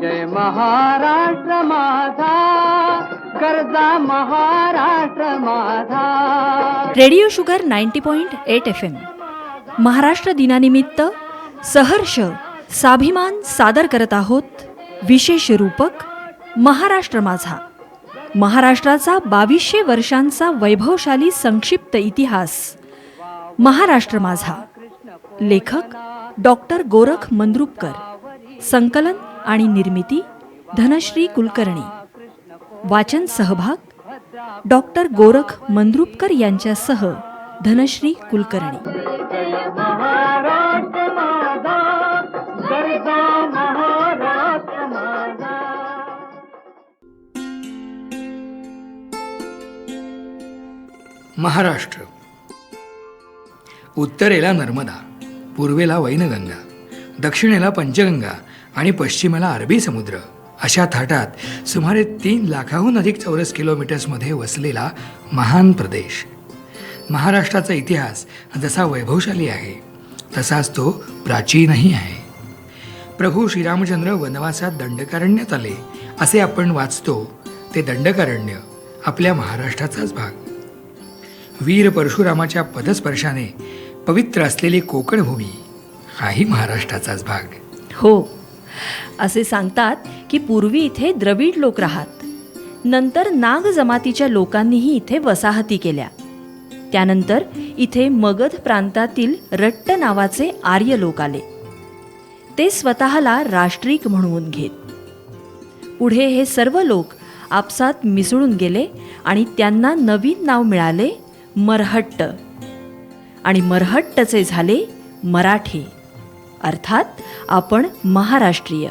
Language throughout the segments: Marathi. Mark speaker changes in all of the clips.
Speaker 1: जय महाराष्ट्र माझा, गरजा महाराष्ट्र माझा.
Speaker 2: रेडिओ शुगर 90.8 FM महाराष्ट्र दिनानिमित्त सहर्ष स्वाभिमान सादर करत आहोत विशेष रूपक महाराष्ट्र माझा. महाराष्ट्राचा 2200 वर्षांचा वैभवशाली संक्षिप्त इतिहास महाराष्ट्र माझा. लेखक डॉक्टर गोरख मंद्रुपकर. संकलन आणि निर्मिती धनश्री कुलकर्णी. वाचन सहभाग डॉक्टर गोरख मंद्रुपकर यांच्यासह धनश्री कुलकर्णी.
Speaker 3: महाराष्ट्र. उत्तरेला नर्मदा, पूर्वेला वैनगंगा, दक्षिणेला पंचगंगा आणि पश्चिमेला अरबी समुद्र अशा थाटात सुमारे 3 लाखाहून अधिक चौरस किलोमीटर्समध्ये वसलेला महान प्रदेश. महाराष्ट्राचा इतिहास जसा वैभवशाली आहे तसाच तो प्राचीनही आहे. प्रभू श्रीरामचंद्र वनवासात दंडकारण्यात आले असे आपण वाचतो ते दंडकारण्य आपल्या महाराष्ट्राचाच भाग. वीर परशुरामाच्या पदस्पर्शाने पवित्र असलेली कोकण भूमी हाही महाराष्ट्राचाच भाग.
Speaker 2: हो, असे सांगतात की पूर्वी इथे द्रविड लोक राहत. नंतर नाग जमातीच्या लोकांनीही इथे वसाहती केल्या. त्यानंतर इथे मगध प्रांतातील रट्ट नावाचे आर्य लोक आले. ते स्वतःला राष्ट्रीक म्हणवून घेत. पुढे हे सर्व लोक आपसात मिसळून गेले आणि त्यांना नवीन नाव मिळाले मरहट्ट. आणि मरहट्टचे झाले मराठी, अर्थात आपण महाराष्ट्रीय.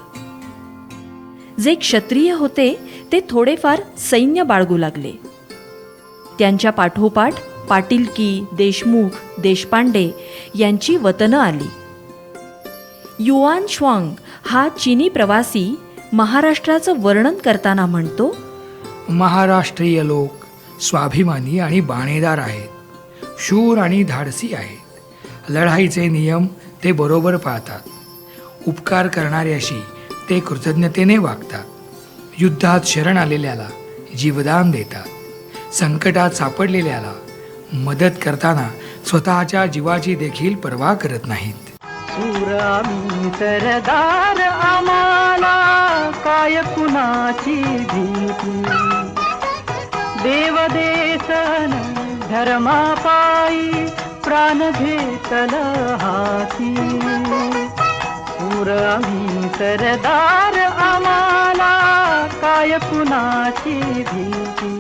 Speaker 2: जे क्षत्रिय होते ते थोडेफार सैन्य बाळगू लागले. त्यांच्या पाठोपाठ पाटीलकी, देशमुख, देशपांडे यांची वतनं आली. युआन श्वांग हा चीनी प्रवासी महाराष्ट्राचं वर्णन करताना म्हणतो,
Speaker 3: महाराष्ट्रीय लोक स्वाभिमानी आणि बाणेदार आहेत. शूर आणि धाडसी आहेत. लढाईचे नियम ते बरोबर पाळतात. उपकार करणाऱ्याशी ते कृतज्ञतेने वागतात. युद्धात शरण आलेल्याला जीवदान देतात. संकटात सापडलेल्याला मदत करताना स्वतःच्या जीवाची देखील पर्वा करत नाहीत.
Speaker 1: शूर आम्ही सरदार, आम्हाला काय कुणाची भीती. देवदेशन धर्मापायी प्राण घेतल हाती. शूर आम्ही सरदार, आम्हाला काय कुणाची भीती.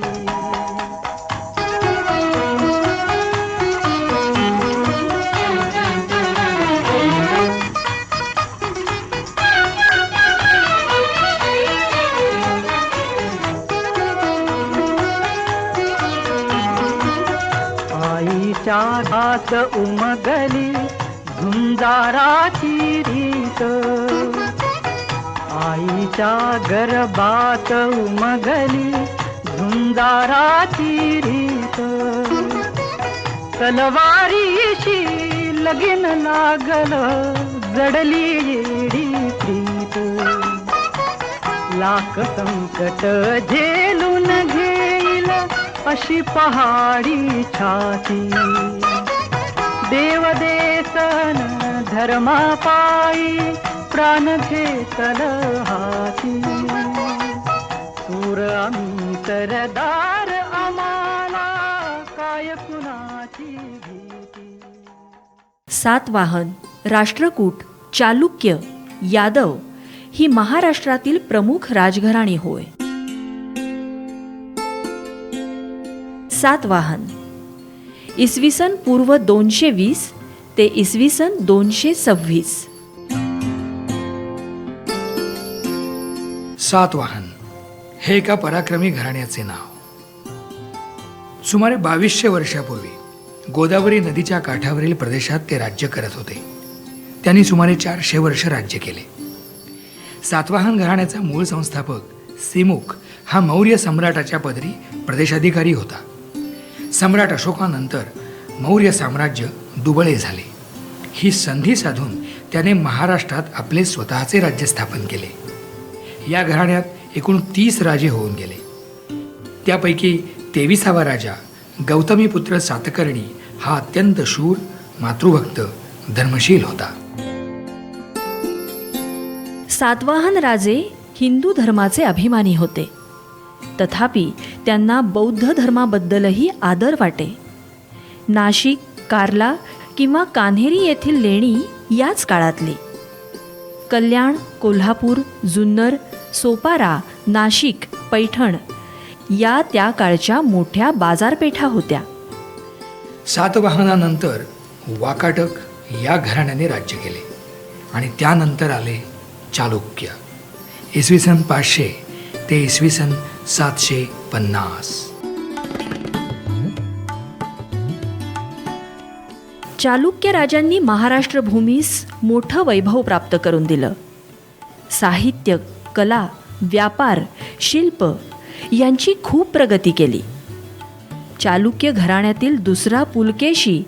Speaker 1: आईच्या हात उमगली झुंजाराची रीत. आईच्या गर्भात उमगली झुंजाराची रीत. तलवारीशी लगीन लागल जडली येडी प्रीत. लाख संकट झेलून घेईल अशी पहाडी छाती. देवदेशन धर्मापायी प्राण घेतल हाती. शूर आम्ही सरदार, आम्हाला काय कुणाची भीती.
Speaker 2: सातवाहन, राष्ट्रकूट, चालुक्य, यादव ही महाराष्ट्रातील प्रमुख राजघराणी होय. सातवाहन इसवी सन पूर्व 220 ते इसवी सन 226.
Speaker 3: सातवाहन हे एका पराक्रमी घराण्याचे नाव. सुमारे 2200 वर्षापूर्वी गोदावरी नदीच्या काठावरील प्रदेशात ते राज्य करत होते. त्यांनी सुमारे 400 वर्ष राज्य केले. सातवाहन घराण्याचा मूळ संस्थापक सिमुक हा मौर्य सम्राटाच्या पदरी प्रदेशाधिकारी होता. सम्राट अशोकानंतर मौर्य साम्राज्य दुबळे झाले. ही संधी साधून त्याने महाराष्ट्रात आपले स्वतःचे राज्य स्थापन केले. या घराण्यात एकूण 30 राजे होऊन गेले. त्यापैकी 23वा राजा गौतमीपुत्र सातकर्णी हा अत्यंत शूर, मातृभक्त, धर्मशील होता.
Speaker 2: सातवाहन राजे हिंदू धर्माचे अभिमानी होते. तथापि त्यांना बौद्ध धर्माबद्दलही आदर वाटे. नाशिक, कार्ला किंवा कान्हेरी येथील लेणी याच काळातली. कल्याण, कोल्हापूर, जुन्नर, सोपारा, नाशिक, पैठण या त्या काळच्या मोठ्या बाजारपेठा होत्या.
Speaker 3: सातवाहनानंतर वाकाटक या घराण्याने राज्य केले आणि त्यानंतर आले चालुक्य. इसवी सन 500 ते इसवी सन 750.
Speaker 2: चालुक्य राजांनी महाराष्ट्र भूमीस मोठं वैभव प्राप्त करून दिलं. साहित्य, कला, व्यापार, शिल्प यांची खूप प्रगती केली. चालुक्य घराण्यातील दुसरा पुलकेशी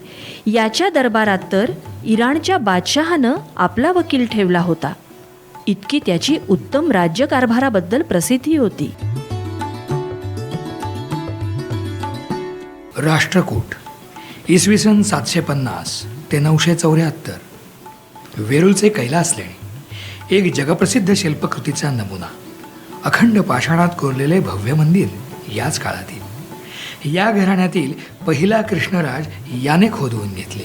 Speaker 2: याच्या दरबारात तर इराणच्या बादशहानं आपला वकील ठेवला होता. इतकी त्याची उत्तम राज्यकारभाराबद्दल प्रसिद्धी होती.
Speaker 3: राष्ट्रकूट इसवी सन 750 ते 974. वेरूळचे कैलास लेणी एक जगप्रसिद्ध शिल्पकृतीचा नमुना. अखंड पाषाणात कोरलेले भव्य मंदिर याच काळातील. या घराण्यातील पहिला कृष्णराज याने खोदवून घेतले.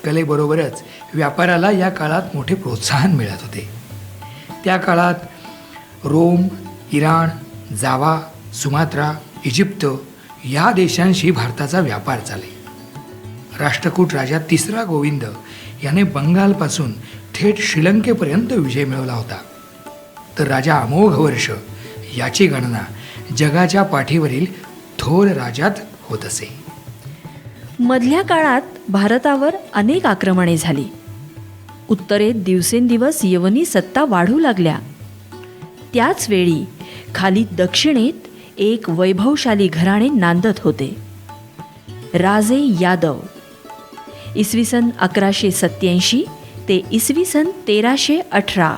Speaker 3: कलेबरोबरच व्यापाराला या काळात मोठे प्रोत्साहन मिळत होते. त्या काळात रोम, इराण, जावा, सुमात्रा, इजिप्त या देशांशी भारताचा व्यापार चाले. राष्ट्रकूट राजा तिसरा गोविंद याने बंगालपासून थेट श्रीलंकेपर्यंत विजय मिळवला होता. तर राजा अमोघ वर्ष याची गणना जगाच्या पाठीवरील थोर राजात होत असे.
Speaker 2: मधल्या काळात भारतावर अनेक आक्रमणे झाली. उत्तरेत दिवसेंदिवस यवनी सत्ता वाढू लागल्या. त्याच वेळी खाली दक्षिणेत एक वैभवशाली घराणे नांदत होते, राजे यादव. इसवी सन 1187 ते इसवी सन 1318.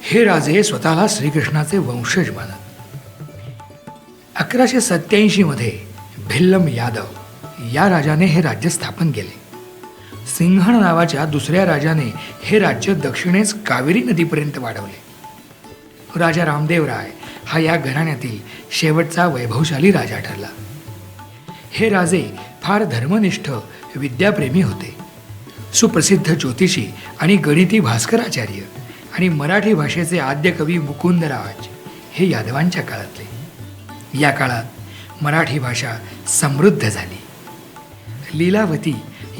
Speaker 3: हे राजे स्वतःला श्रीकृष्णाचे वंशज मानत. 1187 मध्ये भिल्लम यादव या राजाने हे राज्य स्थापन केले. सिंहण नावाच्या दुसऱ्या राजाने हे राज्य दक्षिणेस कावेरी नदीपर्यंत वाढवले. राजा रामदेव राय हा या घराण्यातील शेवटचा वैभवशाली राजा ठरला. हे राजे फार धर्मनिष्ठ, विद्याप्रेमी होते. सुप्रसिद्ध ज्योतिषी आणि गणिती भास्कराचार्य आणि मराठी भाषेचे आद्य कवी मुकुंदराज हे यादवांच्या काळातले. या काळात मराठी भाषा समृद्ध झाली. लीलावती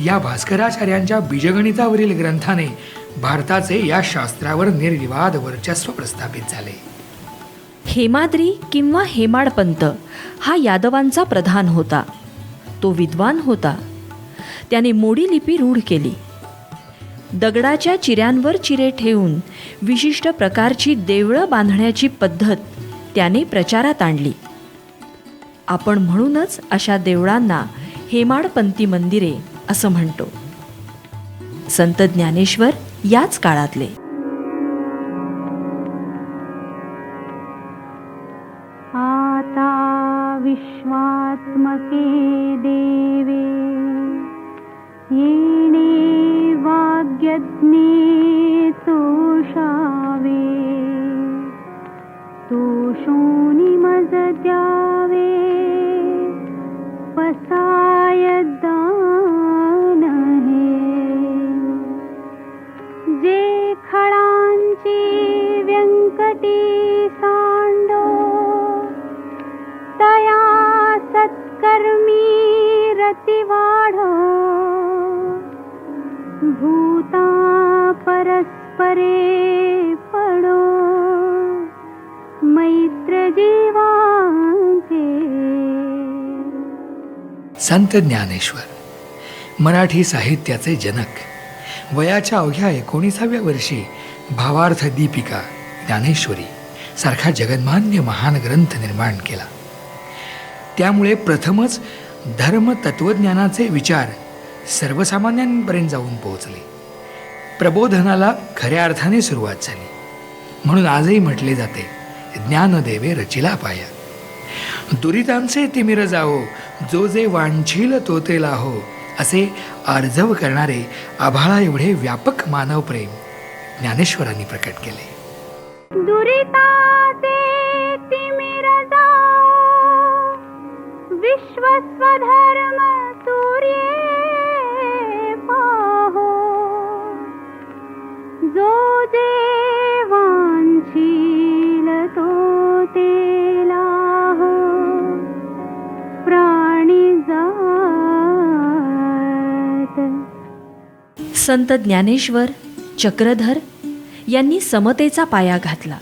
Speaker 3: या भास्कराचार्यांच्या बीजगणितावरील ग्रंथाने भारताचे या शास्त्रावर निर्विवाद वर्चस्व प्रस्थापित झाले.
Speaker 2: हेमाद्री किंवा हेमाडपंत हा यादवांचा प्रधान होता. तो विद्वान होता. त्याने मोडी लिपी रूढ केली. दगडाच्या चिऱ्यांवर चिरे ठेवून विशिष्ट प्रकारची देवळं बांधण्याची पद्धत त्याने प्रचारात आणली. आपण म्हणूनच अशा देवळांना हेमाडपंती मंदिरे असं म्हणतो. संत ज्ञानेश्वर याच काळातले.
Speaker 1: आता विश्वात्मके देवे येणे वाग्यज्ञे तोषावे तोषोनी मज द्यावे पसाय दान हे जे खळांची व्यंकटी सांडो तया सत्कर्मी रती वाढो भूता परस्परे पडो मैत्र जीवांचे.
Speaker 3: संत ज्ञानेश्वर मराठी साहित्याचे जनक. वयाच्या अवघ्या 19व्या वर्षी भावार्थ दीपिका ज्ञानेश्वरी सारखा जगन्मान्य महान ग्रंथ निर्माण केला. त्यामुळे प्रथमच धर्म तत्वज्ञानाचे विचार सर्वसामान्यांपर्यंत जाऊन पोहोचले. प्रबोधनाला खऱ्या अर्थाने सुरुवात झाली. म्हणून आजही म्हटले जाते, ज्ञानदेवे रचिला पाया. दुरितांचे तिमिर जाओ, जो जे वांछील तो ते लाहो, असे आर्जव करणारे आभाळा एवढे व्यापक मानव प्रेम ज्ञानेश्वरांनी प्रकट केले.
Speaker 1: दुरिताचे तिमिर जाओ, विश्वस्वधर्म सूर्ये पाहो, जो जे वांछील तो ते लाहो, प्राणी जात.
Speaker 2: संत ज्ञानेश्वर, चक्रधर यांनी समतेचा पाया घातला.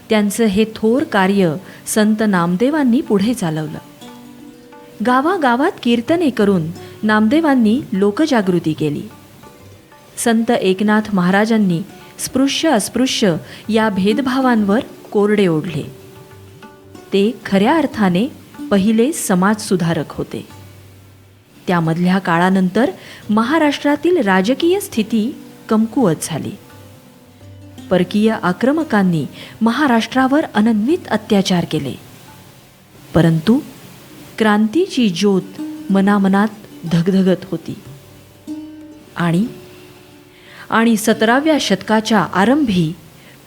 Speaker 2: त्यांचं हे थोर कार्य संत नामदेवांनी पुढे चालवलं. गावागावात कीर्तने करून नामदेवांनी लोकजागृती केली. संत एकनाथ महाराजांनी स्पृश्य अस्पृश्य या भेदभावांवर कोरडे ओढले. ते खऱ्या अर्थाने पहिले समाजसुधारक होते. त्यामधल्या काळानंतर महाराष्ट्रातील राजकीय स्थिती कमकुवत झाली. परकीय आक्रमकांनी महाराष्ट्रावर अनन्वित अत्याचार केले. परंतु क्रांतीची ज्योत मनामनात धगधगत होती. आणि 17व्या शतकाच्या आरंभी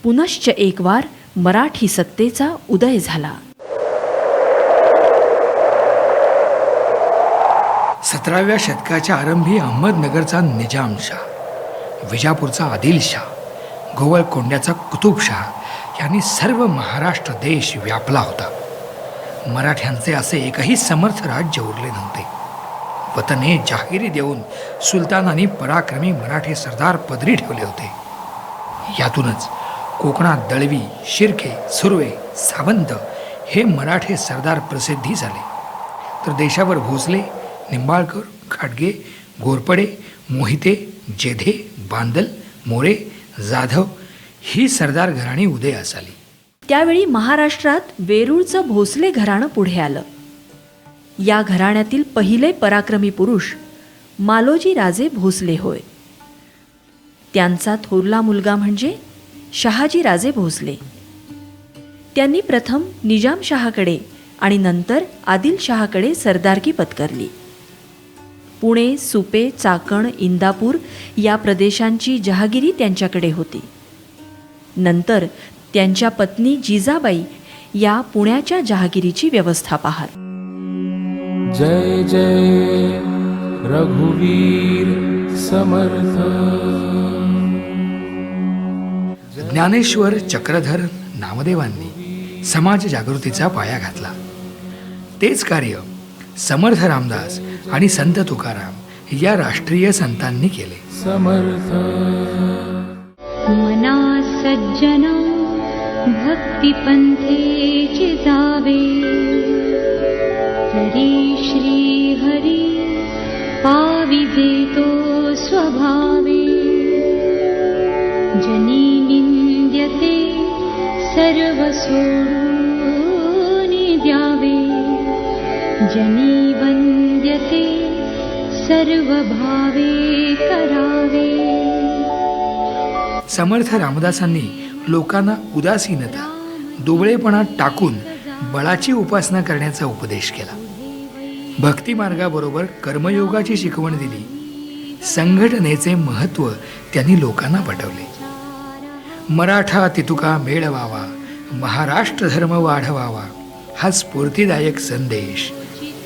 Speaker 2: पुनश्च एक वार मराठी सत्तेचा उदय झाला.
Speaker 3: 17व्या शतकाच्या आरंभी अहमदनगरचा निजामशाह, विजापूरचा आदिलशाह, गोवळकोंड्याचा कुतुबशाह यांनी सर्व महाराष्ट्र देश व्यापला होता. मराठ्यांचे असे एकही समर्थ राज्य उरले नव्हते. वतने जाहिरी देऊन सुलतानांनी पराक्रमी मराठी सरदार पदरी ठेवले होते. यातूनच कोकणात दळवी, शिर्के, सुर्वे, सावंत हे मराठे सरदार प्रसिद्धी झाले. तर देशावर भोसले, निंबाळकर, खाडगे, घोरपडे, मोहिते, जेधे, बांदल, मोरे, जाधव ही सरदार घराणी उदयास आली.
Speaker 2: त्यावेळी महाराष्ट्रात वेरूळचं भोसले घराणं पुढे आलं. या घराण्यातील पहिले पराक्रमी पुरुष मालोजी राजे भोसले होय. त्यांचा थोरला मुलगा म्हणजे शहाजी राजे भोसले. त्यांनी प्रथम निजामशहाकडे आणि नंतर आदिलशहाकडे सरदारकी पत्करली. पुणे, सुपे, चाकण, इंदापूर या प्रदेशांची जहागिरी त्यांच्याकडे होती. नंतर त्यांच्या पत्नी जिजाबाई या पुण्याच्या जहागिरीची व्यवस्था पाहत.
Speaker 4: जय जय रघुवीर समर्थ.
Speaker 3: ज्ञानेश्वर, चक्रधर, नामदेवांनी समाज जागृतीचा पाया घातला. तेच कार्य समर्थ रामदास आणि संत तुकाराम या राष्ट्रीय संतांनी केले.
Speaker 4: समर्थ
Speaker 1: मना सज्जना भक्तिपंथेची जावे, तरी श्री हरी पाविजे तो स्वभावे. जनी निंद्यते सर्व सोडून द्यावे, जनी वंद्यते सर्व भावे करावे.
Speaker 3: समर्थ रामदासांनी लोकांना उदासीनता, दुबळेपणा टाकून बळाची उपासना करण्याचा उपदेश केला. भक्ती मार्गाबरोबर कर्मयोगाची शिकवण दिली. संघटनेचे महत्त्व त्यांनी लोकांना पटवले. मराठा तितुका मेळवावा, महाराष्ट्र धर्म वाढवावा हा स्फूर्तिदायक संदेश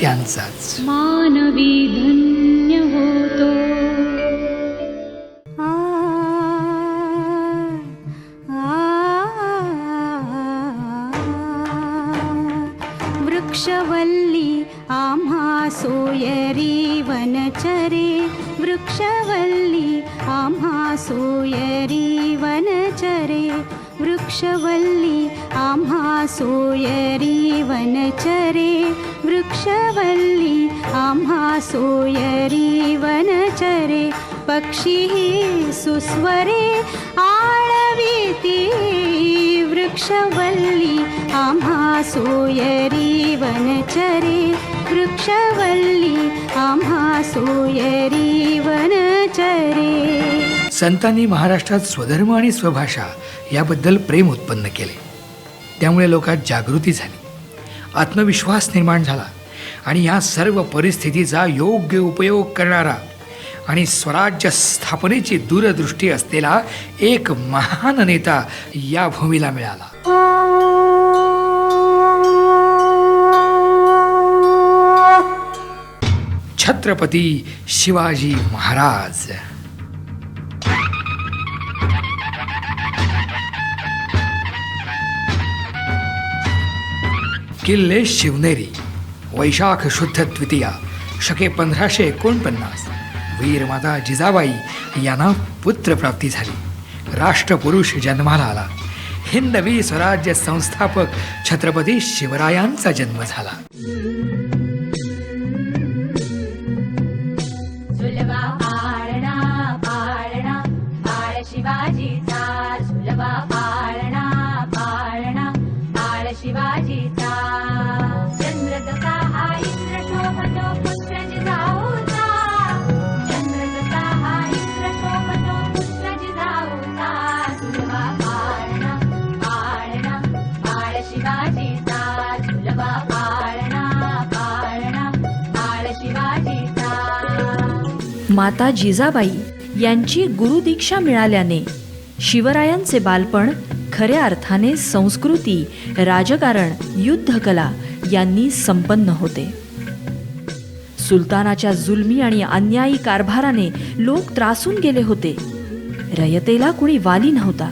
Speaker 3: त्यांचाच.
Speaker 1: मानवी धन्य होतो. वृक्षवल्ली आम्हा सोयरी वनचरे, वृक्षवल्ली आम्हा सोयरी वनचरे, वृक्षवल्ली आम्हा सोयरी वनचरे, वृक्षवल्ली आम्हा सोयरी वनचरे. पक्षी सुस्वरे आळवीती, वृक्षवल्ली आम्हा सोयरी वनचरे, वृक्षवल्ली आम्हा सोयरी वनचरे.
Speaker 3: संतांनी महाराष्ट्रात स्वधर्म आणि स्वभाषा याबद्दल प्रेम उत्पन्न केले. त्यामुळे लोकात जागृती झाली, आत्मविश्वास निर्माण झाला आणि या सर्व परिस्थितीचा योग्य उपयोग करणारा आणि स्वराज्य स्थापनेची दूरदृष्टी असलेला एक महान नेता या भूमीला मिळाला. छत्रपती शिवाजी महाराज. किल्ले शिवनेरी. वैशाख शुद्ध द्वितीया शके 1549 वीरमाता जिजाबाई यांना पुत्रप्राप्ती झाली. राष्ट्रपुरुष जन्माला आला. हिंदवी स्वराज्य संस्थापक छत्रपती शिवरायांचा जन्म झाला.
Speaker 1: झुलवा पाळणा पाळणा बाळ शिवाजीचा, झुलवा पाळणा पाळणा बाळ शिवाजीचा. चंद्र जसा हा इंद्र शोभतो पुत्र जिजाऊचा, चंद्र जसा हा इंद्र शोभतो पुत्र जिजाऊचा. झुलवा पाळणा पाळणा बाळ शिवाजीचा, झुलवा पाळणा पाळणा बाळ शिवाजीचा.
Speaker 2: माता जिजाबाई यांची गुरुदीक्षा मिळाल्याने शिवरायांचे बालपण खऱ्या अर्थाने संस्कृती, राजकारण, युद्धकला यांनी संपन्न होते. सुलतानाच्या जुलमी आणि अन्यायी कारभाराने लोक त्रासून गेले होते. रयतेला कुणी वाली नव्हता.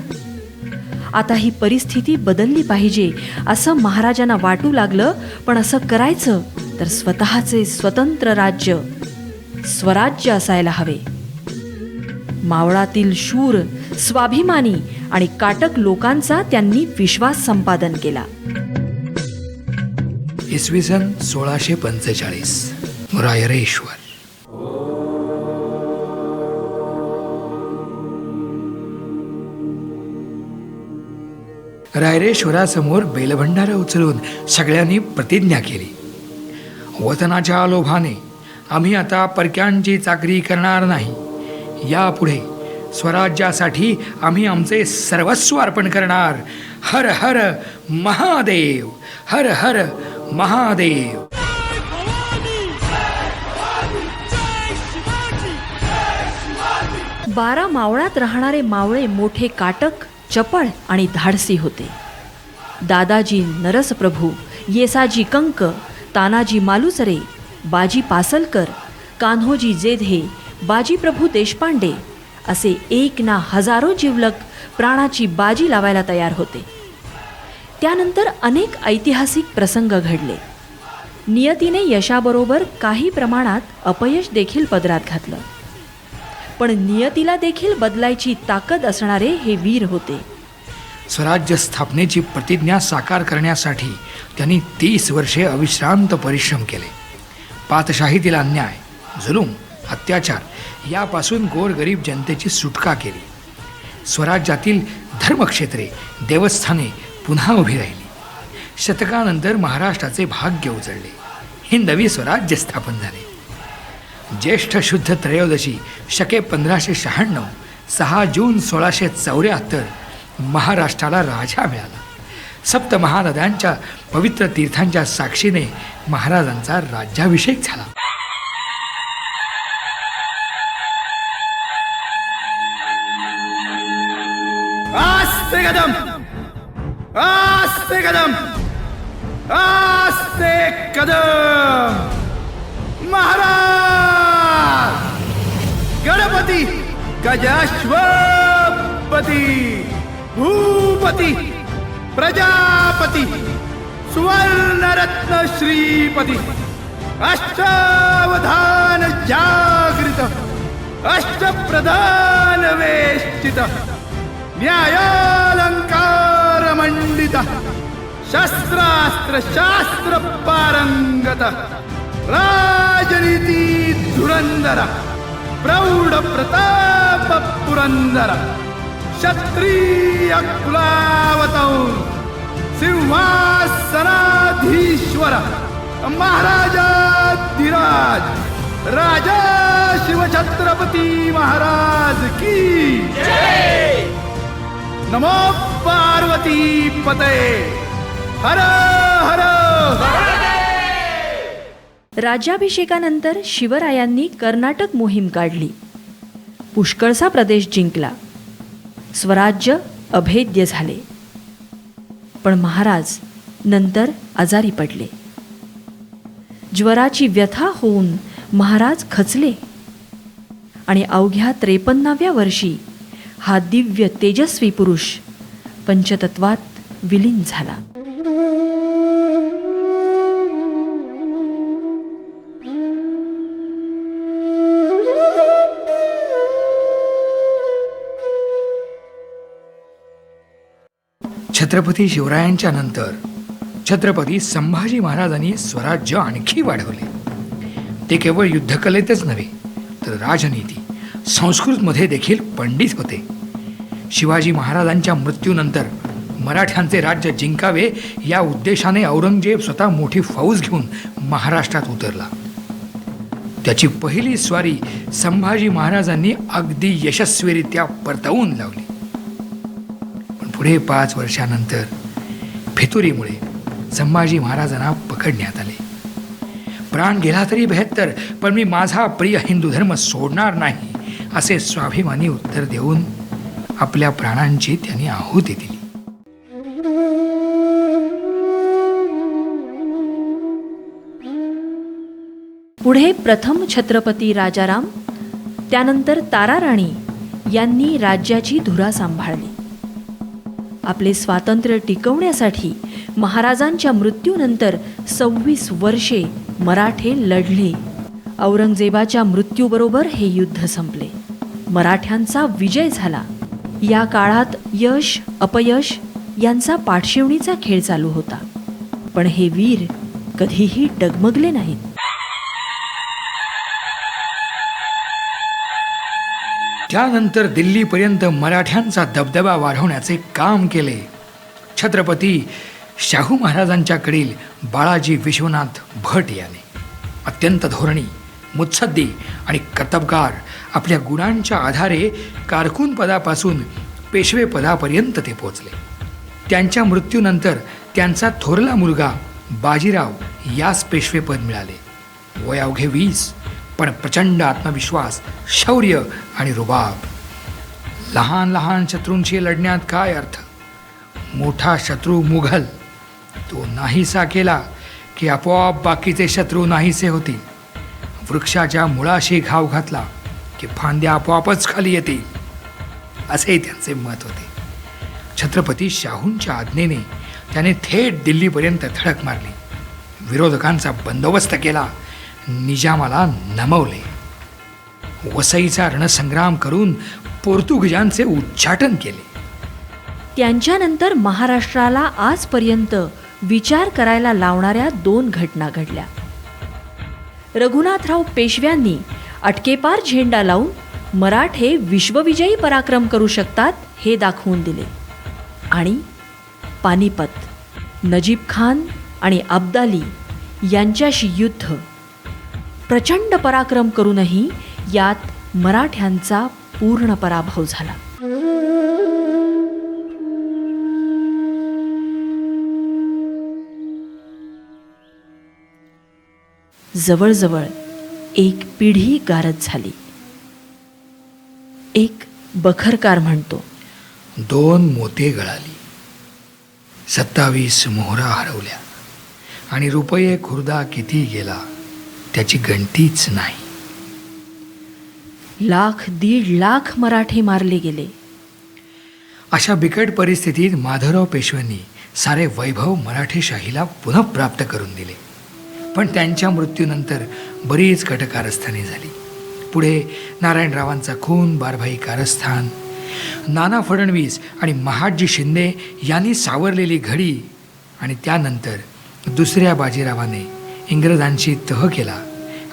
Speaker 2: आता ही परिस्थिती बदलली पाहिजे असं महाराजांना वाटू लागलं. पण असं करायचं तर स्वतःचे स्वतंत्र राज्य, स्वराज्य असायला हवे. मावळातील शूर, स्वाभिमानी आणि काटक लोकांचा त्यांनी विश्वास संपादन केला.
Speaker 3: इसवी सन 1645 रायरेश्वर. रायरेश्वरासमोर बेलभंडारा उचलून सगळ्यांनी प्रतिज्ञा केली. वतनाच्या लोभाने आम्ही आता परक्यांची चाकरी करणार नाही. यापुढे स्वराज्यासाठी आम्ही आमचे सर्वस्व अर्पण करणार. हर हर महादेव, हर हर महादेव.
Speaker 2: बारा मावळात राहणारे मावळे मोठे काटक, चपळ आणि धाडसी होते. दादाजी नरसप्रभू, येसाजी कंक, तानाजी मालुसरे, बाजी पासलकर, कान्होजी जेधे, बाजीप्रभू देशपांडे असे एक ना हजारो जिवलक प्राणाची बाजी लावायला तयार होते. त्यानंतर अनेक ऐतिहासिक प्रसंग घडले. नियतीने यशाबरोबर काही प्रमाणात अपयश देखील पदरात घातलं. पण नियतीला देखील बदलायची ताकद असणारे हे वीर होते.
Speaker 3: स्वराज्य स्थापनेची प्रतिज्ञा साकार करण्यासाठी त्यांनी 30 वर्षे अविश्रांत परिश्रम केले. पातशाहीतील अन्याय, जुलूम, अत्याचार यापासून गोरगरीब जनतेची सुटका केली. स्वराज्यातील धर्मक्षेत्रे, देवस्थाने पुन्हा उभी राहिली. शतकानंतर महाराष्ट्राचे भाग्य उजळले. हिंदवी स्वराज्य स्थापन झाले. ज्येष्ठ शुद्ध त्रयोदशी शके 1596 6 जून 1674 महाराष्ट्राला राजा मिळाला. सप्त महानद्यांच्या पवित्र तीर्थांच्या साक्षीने महाराजांचा राज्याभिषेक झाला.
Speaker 5: आस्ते कदम, आस्ते कदम, आस्ते कदम. महाराज गणपती गजाश्वपती भूपती प्रजापती सुवर्णरत्न श्रीपती अष्टावधान जागृत अष्टप्रधान वेष्टित न्यायालंकार मंडित शस्त्रास्त्र शास्त्र पारंगत राजनीती धुरंधर प्रौढ प्रताप पुरंदर क्षत्रिय कुलावतौर सिंहासनाधीश्वर महाराजाधिराज राजा शिवछत्रपती महाराज की नमो पार्वती पतये हर हर
Speaker 2: राज्याभिषेकानंतर शिवरायांनी कर्नाटक मोहीम काढली. पुष्कळसा प्रदेश जिंकला. स्वराज्य अभेद्य झाले. पण महाराज नंतर आजारी पडले. ज्वराची व्यथा होऊन महाराज खचले आणि अवघ्या 53व्या वर्षी हा दिव्य तेजस्वी पुरुष पंचतत्वात विलीन झाला.
Speaker 3: छत्रपती शिवरायांच्या नंतर छत्रपती संभाजी महाराजांनी स्वराज्य आणखी वाढवले. ते केवळ युद्धकलेतच नव्हे तर राजनीती संस्कृतमध्ये देखील पंडित होते. शिवाजी महाराजांच्या मृत्यूनंतर मराठ्यांचे राज्य जिंकावे या उद्देशाने औरंगजेब स्वतः मोठी फौज घेऊन महाराष्ट्रात उतरला. त्याची पहिली स्वारी संभाजी महाराजांनी अगदी यशस्वीरित्या परतवून लावली. पण पुढे 5 वर्षानंतर फितुरीमुळे संभाजी महाराजांना पकडण्यात आले. प्राण गेला तरी 72, पण मी माझा प्रिय हिंदू धर्म सोडणार नाही असे स्वाभिमानी उत्तर देऊन आपल्या प्राणांची त्यांनी आहुती दिली.
Speaker 2: पुढे प्रथम छत्रपती राजाराम, त्यानंतर ताराराणी यांनी राज्याची धुरा सांभाळली. आपले स्वातंत्र्य टिकवण्यासाठी महाराजांच्या मृत्यूनंतर 26 वर्षे मराठे लढले. औरंगजेबाच्या मृत्यूबरोबर हे युद्ध संपले. मराठ्यांचा विजय झाला. या काळात यश अपयश यांचा पाठशिवणीचा खेळ चालू होता. पण हे वीर कधीही डगमगले नाहीत.
Speaker 3: त्यानंतर दिल्लीपर्यंत मराठ्यांचा दबदबा वाढवण्याचे काम केले. छत्रपती शाहू महाराजांच्याकडील बाळाजी विश्वनाथ भट याने अत्यंत धोरणी, मुत्सद्दी आणि कर्तबगार आपल्या गुणांच्या आधारे कारकून पदापासून पेशवे पदापर्यंत ते पोचले. त्यांच्या मृत्यूनंतर त्यांचा थोरला मुलगा बाजीराव यास पेशवेपद मिळाले. वय अवघे 20, पण प्रचंड आत्मविश्वास, शौर्य आणि रुबाब. लहान लहान शत्रूंशी लढण्यात काय अर्थ? मोठा शत्रू मुघल, तो नाहीसा केला की आपोआप बाकीचे शत्रू नाहीसे होतील. वृक्षाच्या मुळाशी घाव घातला की फांद्या आपोआपच खाली येतील, असे त्यांचे मत होते. छत्रपती शाहूंच्या आज्ञेने त्याने थेट दिल्लीपर्यंत धडक मारली. विरोधकांचा बंदोबस्त केला. निजामाला नमवले. वसईचा रणसंग्राम करून पोर्तुगीजांचे उच्चाटन केले.
Speaker 2: त्यांच्यानंतर महाराष्ट्राला आजपर्यंत विचार करायला लावणाऱ्या 2 घटना घडल्या. रघुनाथराव पेशव्यांनी अटकेपार झेंडा लावून मराठे विश्वविजयी पराक्रम करू शकतात हे दाखवून दिले. आणि पानिपत, नजीब खान आणि अब्दाली यांच्याशी युद्ध. प्रचंड पराक्रम करूनही यात मराठ्यांचा पूर्ण पराभव झाला. जवळजवळ एक पिढी गारद झाली. एक बखरकार म्हणतो,
Speaker 3: 2 मोते गळाली, 27 मोहरा हरवल्या आणि रुपये खुर्दा किती गेला त्याची गणतीच नाही.
Speaker 2: 1,00,000-1.5 लाख मराठे मारले गेले.
Speaker 3: अशा बिकट परिस्थितीत माधवराव पेशव्यांनी सारे वैभव मराठेशाहीला पुन्हा प्राप्त करून दिले. पण त्यांच्या मृत्यूनंतर बरीच कटकारस्थाने झाली. पुढे नारायणरावांचा खून, बारभाई कारस्थान, नाना फडणवीस आणि महादजी शिंदे यांनी सावरलेली घडी आणि त्यानंतर दुसऱ्या बाजीरावाने इंग्रजांशी तह केला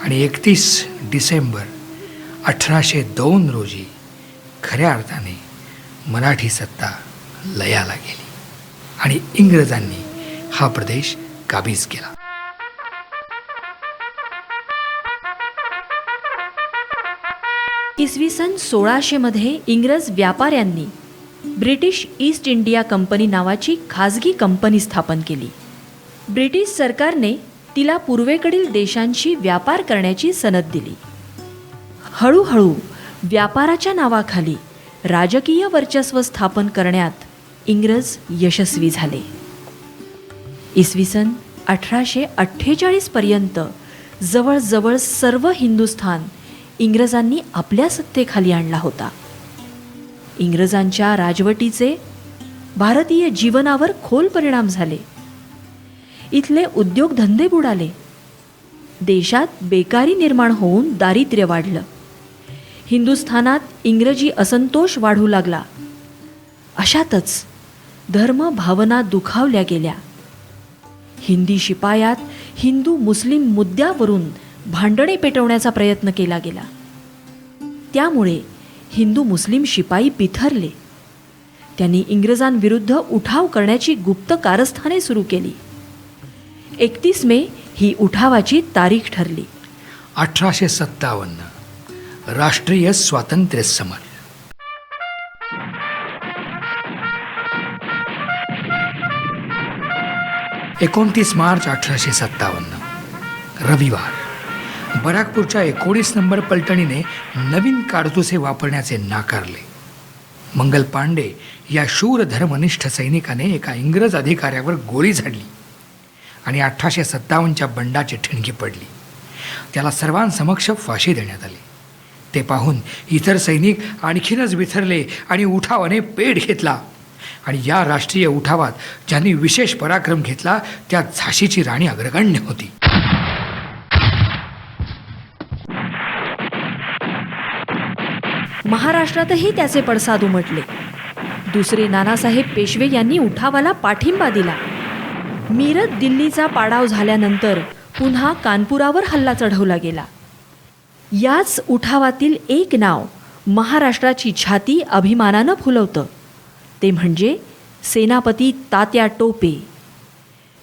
Speaker 3: आणि 31 डिसेंबर 1802 रोजी खऱ्या अर्थाने मराठी सत्ता लयाला गेली आणि इंग्रजांनी हा प्रदेश काबीज केला.
Speaker 2: इसवी सन 1600 इंग्रज व्यापाऱ्यांनी ब्रिटिश ईस्ट इंडिया कंपनी नावाची खाजगी कंपनी स्थापन केली. ब्रिटिश सरकारने तिला पूर्वेकडील देशांशी व्यापार करण्याची सनद दिली. हळूहळू व्यापाराच्या नावाखाली राजकीय वर्चस्व स्थापन करण्यात इंग्रज यशस्वी झाले. इसवी सन 1848 पर्यंत जवळजवळ सर्व हिंदुस्थान इंग्रजांनी आपल्या सत्तेखाली आणला होता. इंग्रजांच्या राजवटीचे भारतीय जीवनावर खोल परिणाम झाले. इथले उद्योगधंदे बुडाले. देशात बेकारी निर्माण होऊन दारिद्र्य वाढलं. हिंदुस्थानात इंग्रजी असंतोष वाढू लागला. अशातच धर्म भावना दुखावल्या गेल्या. हिंदी शिपायात हिंदू मुस्लिम मुद्द्यावरून भांडणे पेटवण्याचा प्रयत्न केला गेला. त्यामुळे हिंदू मुस्लिम शिपाई बिथरले. त्यांनी इंग्रजांविरुद्ध उठाव करण्याची गुप्त कारस्थाने सुरू केली. 31 मे ही उठावाची तारीख ठरली.
Speaker 3: 1857 राष्ट्रीय स्वातंत्र्य समर. मार्च 1857 रविवार. बराकपूरच्या 19 नंबर पलटणीने नवीन कारतुसे वापरण्याचे नाकारले. मंगल पांडे या शूर धर्मनिष्ठ सैनिकाने एका इंग्रज अधिकाऱ्यावर गोळी झाडली आणि 1857च्या बंडाची ठिणगी पडली. त्याला सर्वांसमक्ष फाशी देण्यात आली. ते पाहून इतर सैनिक आणखीनच बिथरले आणि उठावाने पेट घेतला. आणि या राष्ट्रीय उठावात ज्यांनी विशेष पराक्रम घेतला त्यात झाशीची राणी अग्रगण्य होती.
Speaker 2: महाराष्ट्रातही त्याचे पडसाद उमटले. दुसरे नानासाहेब पेशवे यांनी उठावाला पाठिंबा दिला. मिरज दिल्लीचा पाडाव झाल्यानंतर पुन्हा कानपुरावर हल्ला चढवला गेला. याच उठावातील एक नाव महाराष्ट्राची छाती अभिमानानं फुलवतं. ते म्हणजे सेनापती तात्या टोपे,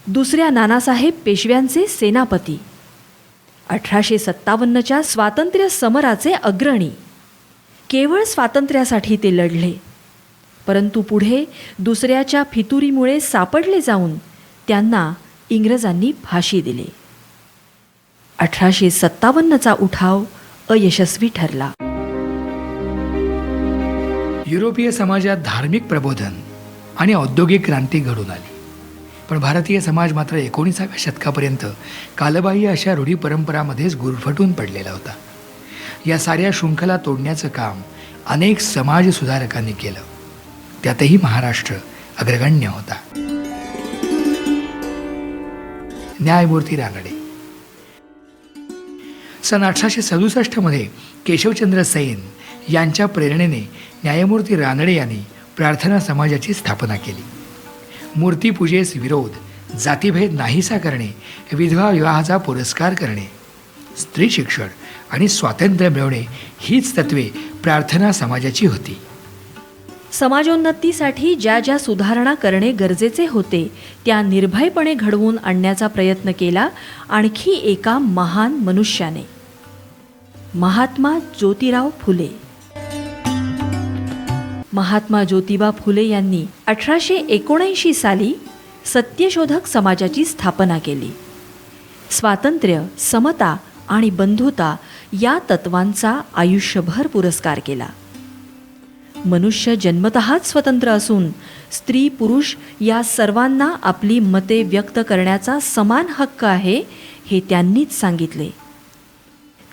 Speaker 2: दुसऱ्या नानासाहेब पेशव्यांचे सेनापती, 1857च्या स्वातंत्र्य समराचे अग्रणी. केवळ स्वातंत्र्यासाठी ते लढले, परंतु पुढे दुसऱ्याच्या फितुरीमुळे सापडले जाऊन त्यांना इंग्रजांनी फाशी दिली. 1857चा उठाव अयशस्वी ठरला.
Speaker 3: युरोपीय समाजात धार्मिक प्रबोधन आणि औद्योगिक क्रांती घडून आली. पण भारतीय समाज मात्र 19व्या शतकापर्यंत कालबाह्य अशा रूढी परंपरामध्येच गुरफटून पडलेला होता. या साऱ्या शृंखला तोडण्याचं काम अनेक समाज सुधारकांनी केलं. त्यातही महाराष्ट्र अग्रगण्य होता. न्यायमूर्ती रानडे. सन 1867 केशवचंद्र सैन यांच्या प्रेरणेने न्यायमूर्ती रानडे यांनी प्रार्थना समाजाची स्थापना केली. मूर्तीपूजेस विरोध, जातीभेद नाहीसा करणे, विधवा विवाहाचा पुरस्कार करणे, स्त्री शिक्षण आणि स्वातंत्र्य मिळवणे हीच तत्वे प्रार्थना समाजाची होती.
Speaker 2: समाजोन्नतीसाठी ज्या ज्या सुधारणा करणे गरजेचे होते त्या निर्भयपणे घडवून आणण्याचा प्रयत्न केला आणखी एका महान मनुष्याने, महात्मा ज्योतिराव फुले. महात्मा ज्योतिबा फुले यांनी 1879 साली सत्यशोधक समाजाची स्थापना केली. स्वातंत्र्य, समता आणि बंधुता या तत्वांचा आयुष्यभर पुरस्कार केला. मनुष्य जन्मतःच स्वतंत्र असून स्त्री पुरुष या सर्वांना आपली मते व्यक्त करण्याचा समान हक्क आहे हे त्यांनीच सांगितले.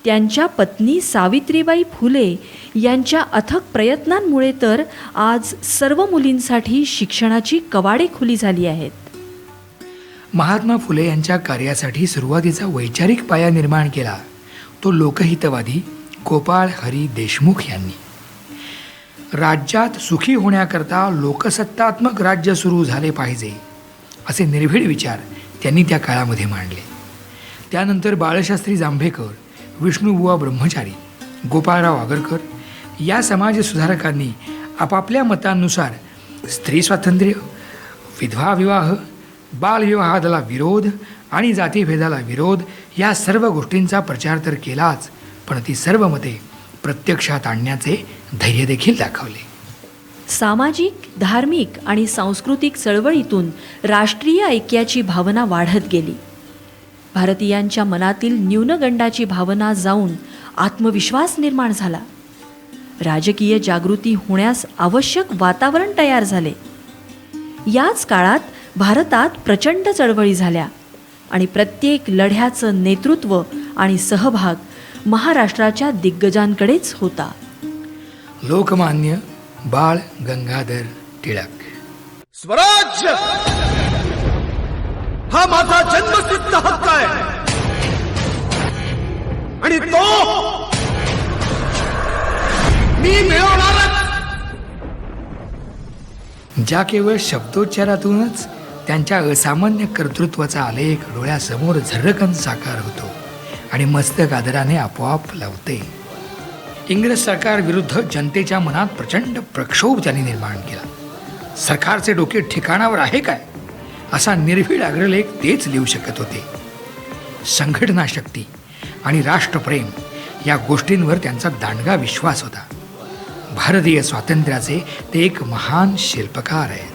Speaker 2: त्यांच्या पत्नी सावित्रीबाई फुले यांच्या अथक प्रयत्नांमुळे तर आज सर्व मुलींसाठी शिक्षणाची कवाडे खुली झाली आहेत.
Speaker 3: महात्मा फुले यांच्या कार्यासाठी सुरुवातीचा वैचारिक पाया निर्माण केला तो लोकहितवादी गोपाळ हरी देशमुख यांनी. राज्यात सुखी होण्याकरता लोकसत्तात्मक राज्य सुरू झाले पाहिजे असे निर्भीड विचार त्यांनी त्या काळामध्ये मांडले. त्यानंतर बाळशास्त्री जांभेकर, विष्णुबुवा ब्रह्मचारी, गोपाळराव आगरकर या समाजसुधारकांनी आपापल्या मतांनुसार स्त्री स्वातंत्र्य, विधवा विवाह, बालविवाहाला विरोध आणि जातीभेदाला विरोध या सर्व गोष्टींचा प्रचार तर केलाच, पण ती सर्व मते प्रत्यक्षात आणण्याचे धैर्य देखील दाखवले.
Speaker 2: सामाजिक, धार्मिक आणि सांस्कृतिक चळवळीतून राष्ट्रीय ऐक्याची भावना वाढत गेली. भारतीयांच्या मनातील न्यूनगंडाची भावना जाऊन आत्मविश्वास निर्माण झाला. राजकीय जागृती होण्यास आवश्यक वातावरण तयार झाले. याच काळात भारतात प्रचंड चळवळी झाल्या आणि प्रत्येक लढ्याचं नेतृत्व आणि सहभाग महाराष्ट्राच्या दिग्गजांकडेच होता.
Speaker 3: लोकमान्य बाळ गंगाधर टिळक.
Speaker 5: स्वराज्य हा माझा जन्मसिद्ध हक्क आहे आणि तो मी मिळवणारच.
Speaker 3: ज्या केवळ शब्दोच्चारातूनच त्यांच्या असामान्य कर्तृत्वाचा आलेख डोळ्यासमोर झर्रकन साकार होतो आणि मस्तक आदराने आपोआप लावते. इंग्रज सरकार विरुद्ध जनतेच्या मनात प्रचंड प्रक्षोभ त्यांनी निर्माण केला. सरकारचे डोके ठिकाणावर आहे काय असा निर्भीड अग्रलेख तेच लिहू शकत होते. संघटना शक्ती आणि राष्ट्रप्रेम या गोष्टींवर त्यांचा दांडगा विश्वास होता. भारतीय स्वातंत्र्याचे ते एक महान शिल्पकार आहेत.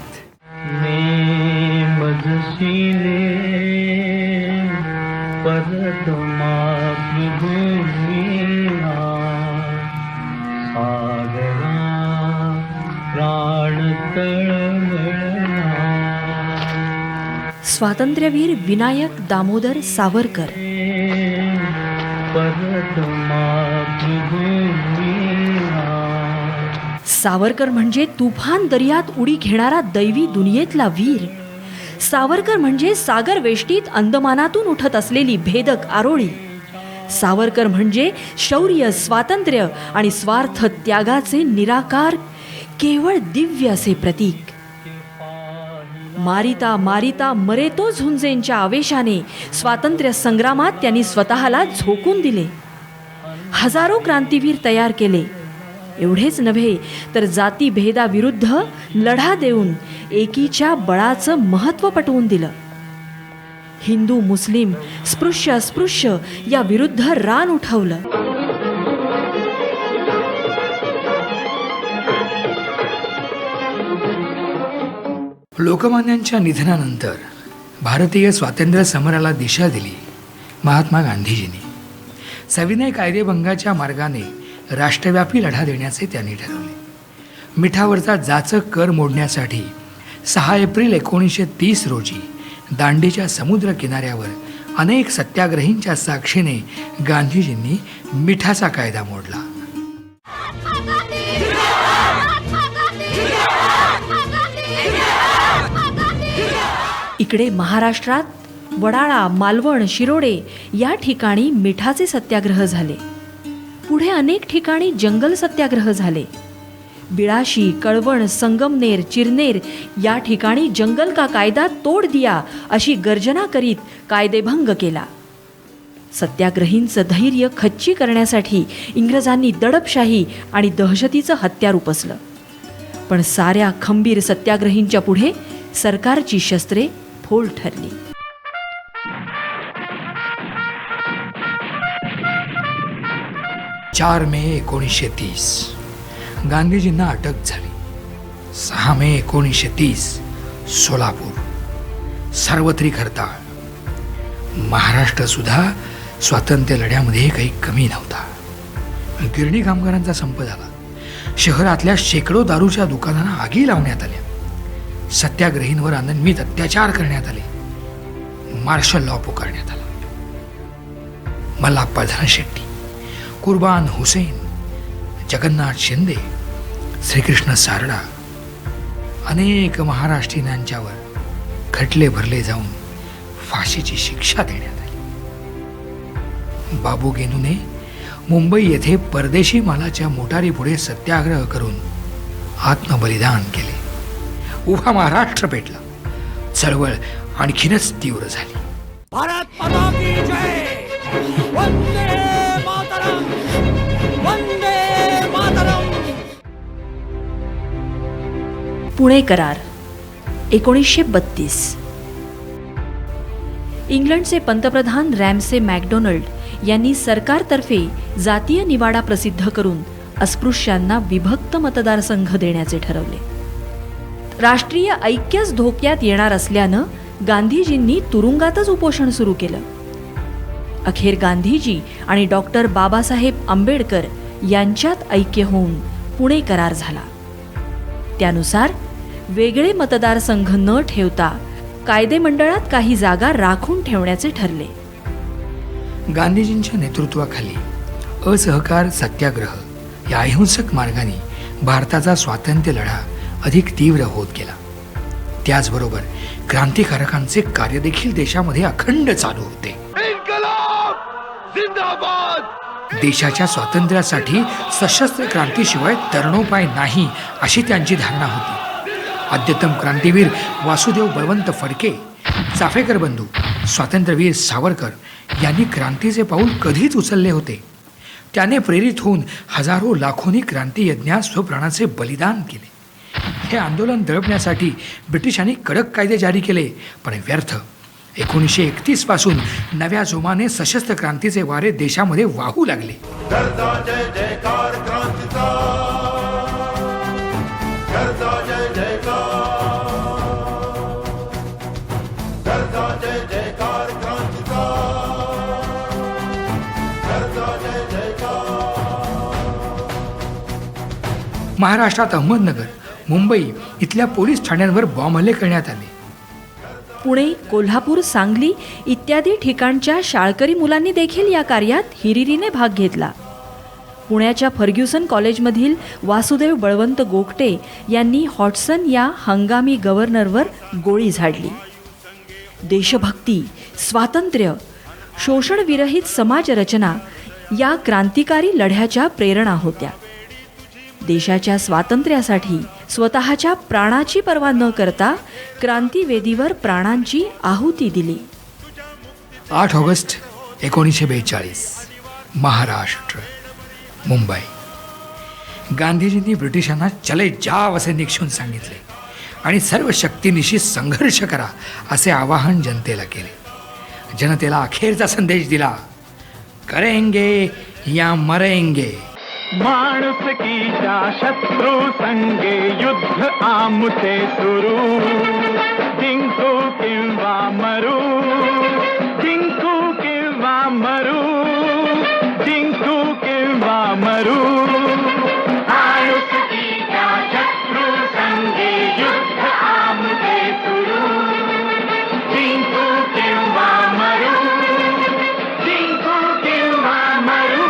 Speaker 2: स्वातंत्र्यवीर विनायक दामोदर सावरकर. सावरकर म्हणजे तुफान दर्यात उडी घेणारा दैवी दुनियेतला वीर. सावरकर म्हणजे सागर वेष्टीत अंदमानातून उठत असलेली भेदक आरोळी. सावरकर म्हणजे शौर्य, स्वातंत्र्य आणि स्वार्थ त्यागाचे निराकार केवळ दिव्य असे प्रतीक. मारिता मारिता मरेतो झुंजेंच्या आवेशाने स्वातंत्र्य संग्रामात त्यांनी स्वतःला झोकून दिले. हजारो क्रांतीवीर तयार केले. एवढेच नव्हे तर जातीभेदाविरुद्ध लढा देऊन एकीच्या बळाचं महत्त्व पटवून दिलं. हिंदू मुस्लिम, स्पृश्य अस्पृश्य या विरुद्ध रान उठवलं.
Speaker 3: लोकमान्यांच्या निधनानंतर भारतीय स्वातंत्र्य समराला दिशा दिली महात्मा गांधीजींनी. सविनय कायदेभंगाच्या मार्गाने राष्ट्रव्यापी लढा देण्याचे त्यांनी ठरवले. मिठावरचा जाचक कर मोडण्यासाठी 6 एप्रिल 1930 रोजी दांडीच्या समुद्र किनाऱ्यावर अनेक सत्याग्रहींच्या साक्षीने गांधीजींनी मिठाचा कायदा मोडला.
Speaker 2: इकडे महाराष्ट्रात वडाळा, मालवण, शिरोडे या ठिकाणी मिठाचे सत्याग्रह झाले. पुढे अनेक ठिकाणी जंगल सत्याग्रह झाले. बिळाशी, कळवण, संगमनेर, चिरनेर या ठिकाणी जंगल का कायदा तोड दिया अशी गर्जना करीत कायदेभंग केला. सत्याग्रहींचं धैर्य खच्ची करण्यासाठी इंग्रजांनी दडपशाही आणि दहशतीचं हत्यार उपसलं. पण साऱ्या खंबीर सत्याग्रहींच्या पुढे सरकारची शस्त्रे फोल ठरली.
Speaker 3: चार मे 1930 गांधीजींना अटक झाली. 6 मे 1930 सोलापूर, सार्वत्रिक हरताळ. महाराष्ट्र सुद्धा स्वातंत्र्य लढ्यामध्ये काही कमी नव्हता. गिरणी कामगारांचा संप झाला. शहरातल्या शेकडो दारूच्या दुकानांना आगी लावण्यात आल्या. सत्याग्रहींवर अनन्वित अत्याचार करण्यात आले. मार्शल लॉ पुकारण्यात आला. मल्लाप्पा धनशेट्टी, कुर्बान हुसेन, जगन्नाथ शिंदे, श्रीकृष्ण सारडा अनेक महाराष्ट्रीयांच्यावर खटले भरले जाऊन फाशीची शिक्षा देण्यात आली. बाबू गेनूने मुंबई येथे परदेशी मालाच्या मोटारीपुढे सत्याग्रह करून आत्मबलिदान केले. उभा महाराष्ट्र पेटला. चळवळ आणखीनच तीव्र झाली.
Speaker 5: भारत माता की जय. वंदे मातरम. वंदे मातरम.
Speaker 2: पुणे करार 1932. इंग्लंडचे पंतप्रधान रॅमसे मॅकडोनल्ड यांनी सरकारतर्फे जातीय निवाडा प्रसिद्ध करून अस्पृश्यांना विभक्त मतदारसंघ देण्याचे ठरवले. राष्ट्रीय ऐक्यच धोक्यात येणार असल्यानं गांधीजींनी तुरुंगातच उपोषण सुरू केलं. अखेर गांधीजी आणि डॉक्टर बाबासाहेब आंबेडकर यांच्यात ऐक्य होऊन पुणे करार झाला. त्यानुसार वेगळे मतदारसंघ न ठेवता कायदेमंडळात काही जागा राखून ठेवण्याचे ठरले.
Speaker 3: गांधीजींच्या नेतृत्वाखाली असहकार सत्याग्रह या अहिंसक मार्गाने भारताचा स्वातंत्र्य लढा अधिक तीव्र होत गेला. त्याचबरोबर क्रांतिकारकांचे कार्य देखील देशामध्ये अखंड चालू होते.
Speaker 5: इन्कलाब जिंदाबाद.
Speaker 3: देशाच्या स्वातंत्र्यासाठी सशस्त्र क्रांतीशिवाय तरणोपाय नाही अशी त्यांची धारणा होती. अद्यतम क्रांतीवीर वासुदेव बळवंत फडके, चाफेकर बंधू, स्वातंत्र्यवीर सावरकर यांनी क्रांतीचे पाऊल कधीच उचलले होते. त्याने प्रेरित होऊन हजारो लाखोनी क्रांती यज्ञास स्वप्राणाचे बलिदान केले. हे आंदोलन दडपण्यासाठी ब्रिटिशांनी कडक कायदे जारी केले, पण व्यर्थ. 1931 पासून नव्या जोमाने सशस्त्र क्रांतीचे वारे देशामध्ये वाहू लागले.
Speaker 6: करता जय जयकार क्रांतीचा, करता जय जयकार, करता जय जयकार क्रांतीचा, करता जय जयकार.
Speaker 3: महाराष्ट्रात अहमदनगर, मुंबई इथल्या पोलीस ठाण्यांवर बॉम्ब हल्ले करण्यात आले.
Speaker 2: पुणे, कोल्हापूर, सांगली इत्यादी ठिकाणच्या शाळकरी मुलांनी देखील या कार्यात हिरिरीने भाग घेतला. पुण्याच्या फर्ग्युसन कॉलेजमधील वासुदेव बळवंत गोगटे यांनी हॉटसन या हंगामी गव्हर्नरवर गोळी झाडली. देशभक्ती, स्वातंत्र्य, शोषणविरहित समाजरचना या क्रांतिकारी लढ्याच्या प्रेरणा होत्या. देशाच्या स्वातंत्र्यासाठी स्वतःच्या प्राणाची पर्वा न करता क्रांतीवेदीवर प्राणांची आहुती दिली.
Speaker 3: 8 ऑगस्ट 1942 महाराष्ट्र, मुंबई. गांधीजींनी ब्रिटिशांना चले जाव असे निक्षून सांगितले आणि सर्व शक्तीनिशी संघर्ष करा असे आवाहन जनतेला केले. जनतेला अखेरचा संदेश दिला, करेंगे या मरेंगे.
Speaker 7: माणुसकीच्या शत्रू संगे युद्ध आमुचे सुरू, जिंकू किंवा मरू, जिंकू किंवा मरू, जिंकू किंवा मरू. माणुसकीच्या शत्रू संगे युद्ध आमुचे सुरू, जिंकू किंवा मरू, जिंकू किंवा मरू.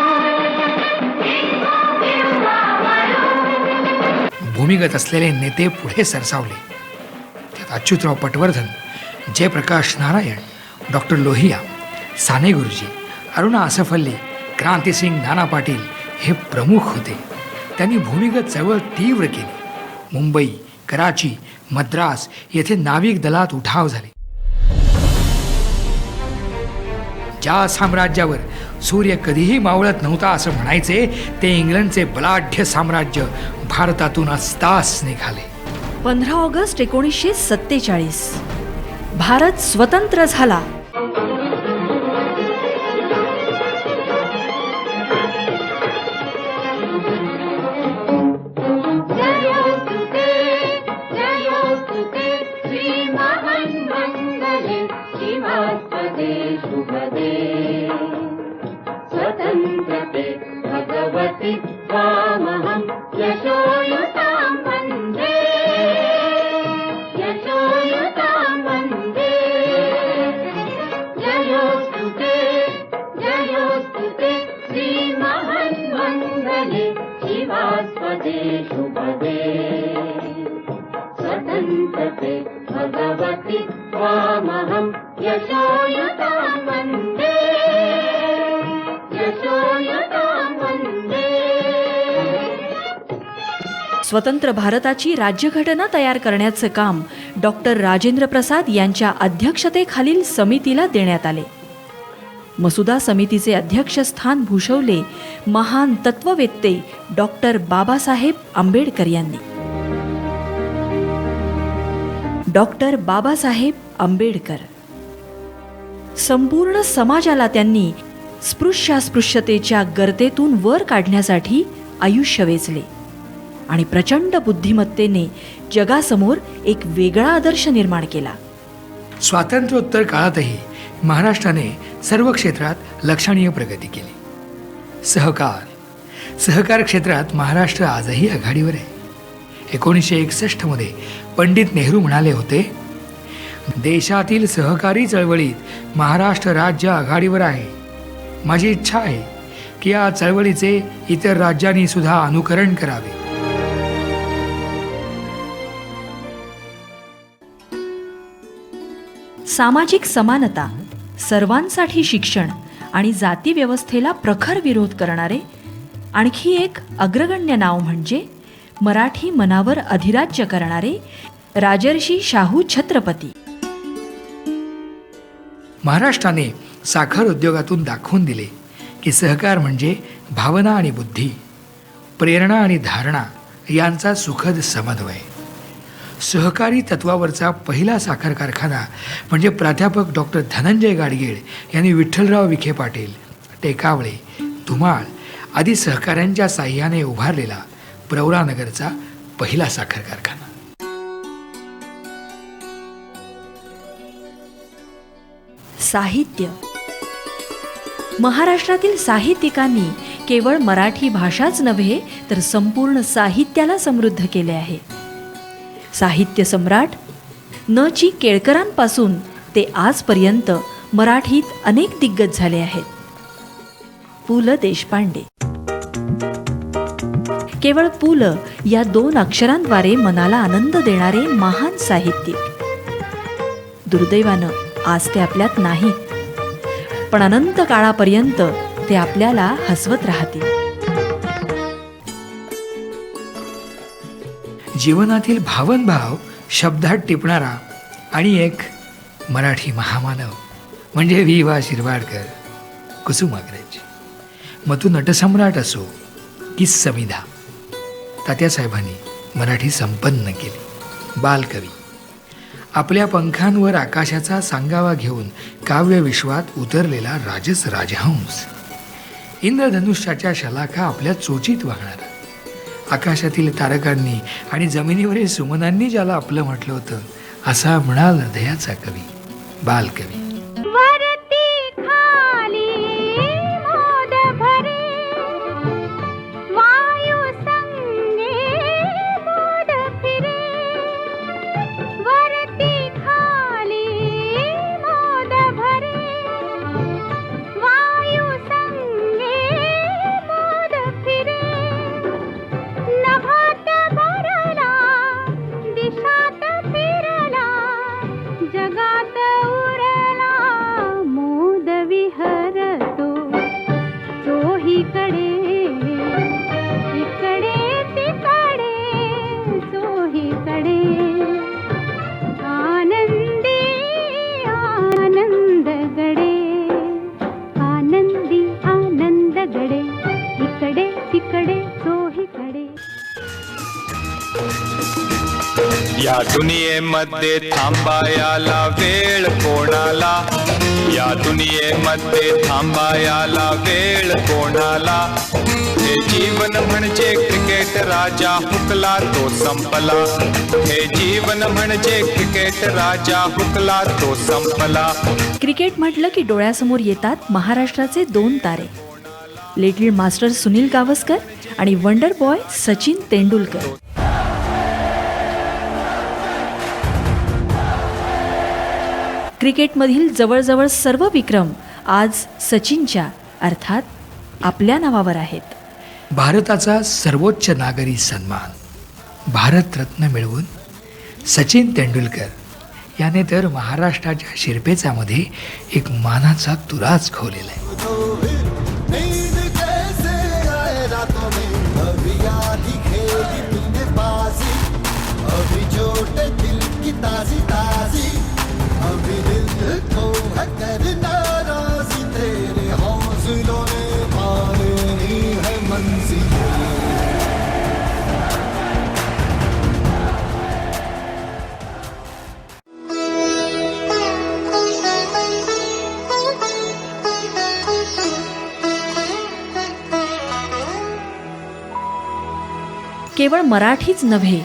Speaker 3: भूमिगत असलेले नेते पुढे सरसावले. त्यात अच्युतराव पटवर्धन, जयप्रकाश नारायण, डॉक्टर लोहिया, साने गुरुजी, अरुणा असफ अल्ली, क्रांतिसिंग नाना पाटील हे प्रमुख होते. त्यांनी भूमिगत चळवळ तीव्र केली. मुंबई, कराची, मद्रास येथे नाविक दलात उठाव झाले. ज्या साम्राज्यावर सूर्य कधीही मावळत नव्हता असं म्हणायचे ते इंग्लंडचे बलाढ्य साम्राज्य भारतातून अस्तास निघाले.
Speaker 2: 15 ऑगस्ट 1947 भारत स्वतंत्र झाला.
Speaker 1: जयोस्तुते श्री महान मंगले शिवास्पदे शुभदे. स्वतंत्रते भगवती त्वामहं यशोयुतां वन्दे, यशोयुतां वन्दे. जयोस्तुते श्री महान मंगले शिवास्पदे शुभदे. स्वतंत्रते भगवती त्वामहं यशोयुतां वन्दे, यशोयुतां वन्दे.
Speaker 2: स्वतंत्र भारताची राज्यघटना तयार करण्याचं काम डॉक्टर राजेंद्र प्रसाद यांच्या अध्यक्षतेखालील समितीला देण्यात आले. मसुदा समितीचे अध्यक्षस्थान भूषवले महान तत्ववेत्ते डॉक्टर बाबासाहेब आंबेडकर यांनी. डॉक्टर बाबासाहेब आंबेडकर संपूर्ण समाजाला त्यांनी स्पृश्यास्पृश्यतेच्या गर्तेतून वर काढण्यासाठी आयुष्य वेचले आणि प्रचंड बुद्धिमत्तेने जगासमोर एक वेगळा आदर्श निर्माण केला.
Speaker 3: स्वातंत्र्योत्तर काळातही महाराष्ट्राने सर्व क्षेत्रात लक्षणीय प्रगती केली. सहकार क्षेत्रात महाराष्ट्र आजही आघाडीवर आहे. 1961 पंडित नेहरू म्हणाले होते, देशातील सहकारी चळवळीत महाराष्ट्र राज्य आघाडीवर आहे. माझी इच्छा आहे की या चळवळीचे इतर राज्यांनी सुद्धा अनुकरण करावे.
Speaker 2: सामाजिक समानता, सर्वांसाठी शिक्षण आणि जाती व्यवस्थेला प्रखर विरोध करणारे आणखी एक अग्रगण्य नाव म्हणजे मराठी मनावर अधिराज्य करणारे राजर्षी शाहू छत्रपती.
Speaker 3: महाराष्ट्राने साखर उद्योगातून दाखवून दिले की सहकार म्हणजे भावना आणि बुद्धी, प्रेरणा आणि धारणा यांचा सुखद समन्वय. सहकारी तत्वावरचा पहिला साखर कारखाना म्हणजे प्राध्यापक डॉक्टर धनंजय गाडगीळ यांनी विठ्ठलराव विखे पाटील, टेकावळे, धुमाळ आदी सहकाऱ्यांच्या साह्याने उभारलेला प्रवरानगरचा पहिला साखर कारखाना.
Speaker 2: साहित्य. महाराष्ट्रातील साहित्यिकांनी केवळ मराठी भाषाच नव्हे तर संपूर्ण साहित्याला समृद्ध केले आहे. साहित्य सम्राट न. चि. केळकरांपासून ते आजपर्यंत मराठीत अनेक दिग्गज झाले आहेत. पु. ल. देशपांडे. केवळ पु. ल. या 2 अक्षरांद्वारे मनाला आनंद देणारे महान साहित्यिक. दुर्दैवानं आज ते आपल्यात नाहीत, पण अनंत काळापर्यंत ते आपल्याला हसवत राहतील.
Speaker 3: जीवनातील भावनभाव शब्दात टिपणारा आणि एक मराठी महामानव म्हणजे वि. वा. शिरवाडकर, कुसुमाग्रज. मग तू नटसम्राट असो की समिधा, तात्यासाहेबांनी मराठी संपन्न केली. बालकवी. आपल्या पंखांवर आकाशाचा सांगावा घेऊन काव्यविश्वात उतरलेला राजस राजहंस. इंद्रधनुष्याच्या शलाका आपल्या चोचीत वाहणारा. आकाशातील तारकांनी आणि जमिनीवरील सुमनांनी ज्याला आपलं म्हटलं होतं असा म्हणाल हृदयाचा कवी. बालकवी.
Speaker 1: वरती खाली मोद भरे, वायू संगे मोद फिरे. वरती खाली मोद भरे, वायू संगे मोद फिरे. नभात भरला, दिशात फिरला, जगात उरला मोद विहरतो. चोहीकडे इकडे तिकडे, चोहीकडे आनंदी आनंद गडे. आनंदी आनंद गडे, इकडे तिकडे चोहीकडे.
Speaker 6: या दुनियेमध्ये थांबायाला वेळ कोणाला, या दुनियेमध्ये थांबायाला वेळ कोणाला. हे जीवन म्हणजे क्रिकेट, राजा हुकला तो संपला. हे जीवन म्हणजे क्रिकेट, राजा हुकला तो संपला.
Speaker 2: क्रिकेट म्हटलं की डोळ्यासमोर येतात महाराष्ट्राचे 2 तारे, लिटिल मास्टर सुनील गावस्कर आणि वंडर बॉय सचिन तेंडुलकर. क्रिकेटमधील जवळजवळ सर्व विक्रम आज सचिनच्या अर्थात आपल्या नावावर आहेत.
Speaker 3: भारताचा सर्वोच्च नागरी सन्मान भारतरत्न मिळवून सचिन तेंडुलकर याने तर महाराष्ट्राच्या शिरपेचामध्ये एक मानाचा तुराच खोवलेला आहे.
Speaker 6: नींद कैसे आए रातों में, अभी आधी खेली तूने बाजी. अभी चोट दिल की ताजी ताजी, अभी दिल को है करना राजी. तेरे हौसलों ने पानी है मंजिल.
Speaker 2: केवळ मराठीच नव्हे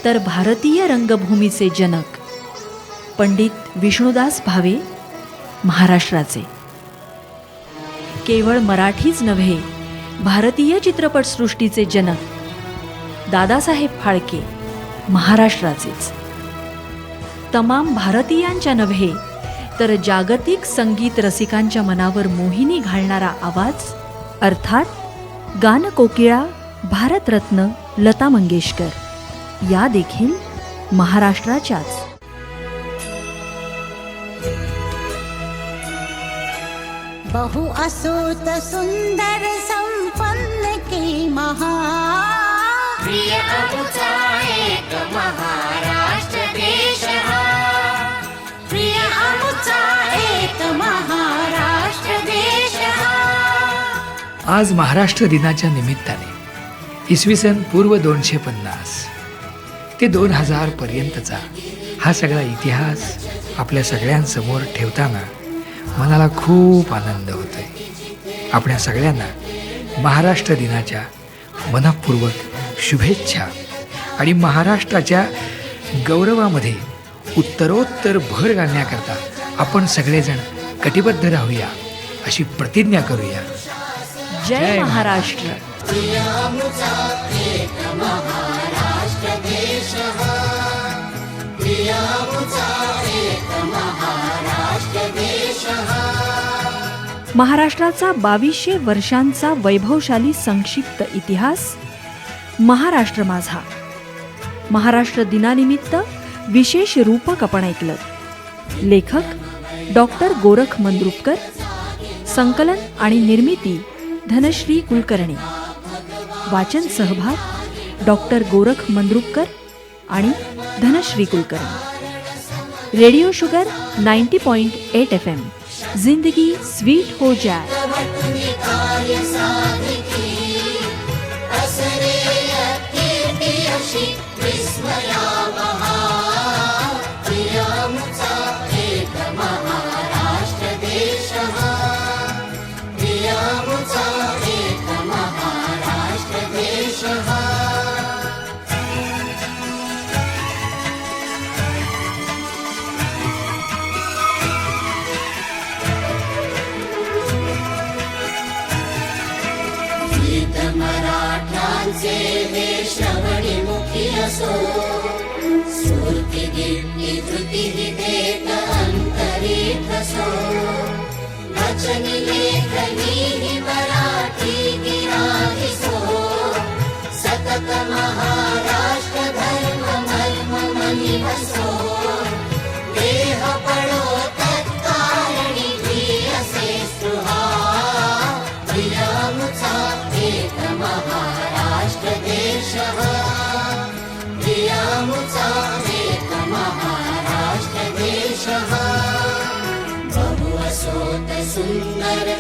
Speaker 2: तर भारतीय रंगभूमीचे जनक पंडित विष्णुदास भावे महाराष्ट्राचे. केवळ मराठीच नव्हे भारतीय चित्रपटसृष्टीचे जनक दादासाहेब फाळके महाराष्ट्राचेच. तमाम भारतीयांच्या नव्हे तर जागतिक संगीत रसिकांच्या मनावर मोहिनी घालणारा आवाज अर्थात गानकोकिळा भारतरत्न लता मंगेशकर या देखील महाराष्ट्राच्याच.
Speaker 8: बहु असूत सुंदर संपन्न की महा
Speaker 7: प्रिय अमुचा एक महाराष्ट्र देश हा,
Speaker 8: प्रिय अमुचा एक महाराष्ट्र देश हा.
Speaker 3: आज महाराष्ट्र दिनाच्या निमित्ताने इसवी सन पूर्व 250 ते 2000 पर्यंतचा हा सगळा इतिहास आपल्या सगळ्यांसमोर ठेवताना मनाला खूप आनंद होतोय. आपल्या सगळ्यांना महाराष्ट्र दिनाच्या मनःपूर्वक शुभेच्छा आणि महाराष्ट्राच्या गौरवामध्ये उत्तरोत्तर भर घालण्याकरता आपण सगळेजण कटिबद्ध राहूया अशी प्रतिज्ञा करूया.
Speaker 2: जय महाराष्ट्र. महाराष्ट्राचा 2200 वर्षांचा वैभवशाली संक्षिप्त इतिहास महाराष्ट्र माझा. महाराष्ट्र दिनानिमित्त विशेष रूपक आपण ऐकलं. लेखक डॉक्टर गोरख मंद्रुपकर, संकलन आणि निर्मिती धनश्री कुलकर्णी, वाचन सहभाग डॉक्टर गोरख मंद्रुपकर आणि Dhanashree Kulkarni. Radio sugar 90.8 FM. जिंदगी स्वीट हो जाए.
Speaker 8: मराठ्यांचे हे श्रवणीमुखी असो, स्फूर्ती गिरती धृती देत अंतरीत असो. वचनी लेखनी ही मराठी गिराहिसो, सतत महाराष्ट्र धर्म मर्म मनी हसो. देह पडो तत्कारणी भी असे स्पृहा, प्रियामुचा एक महाराष्ट्र देश हा, प्रियामुचा एक महाराष्ट्र देश हा. बहु असोत सुंदर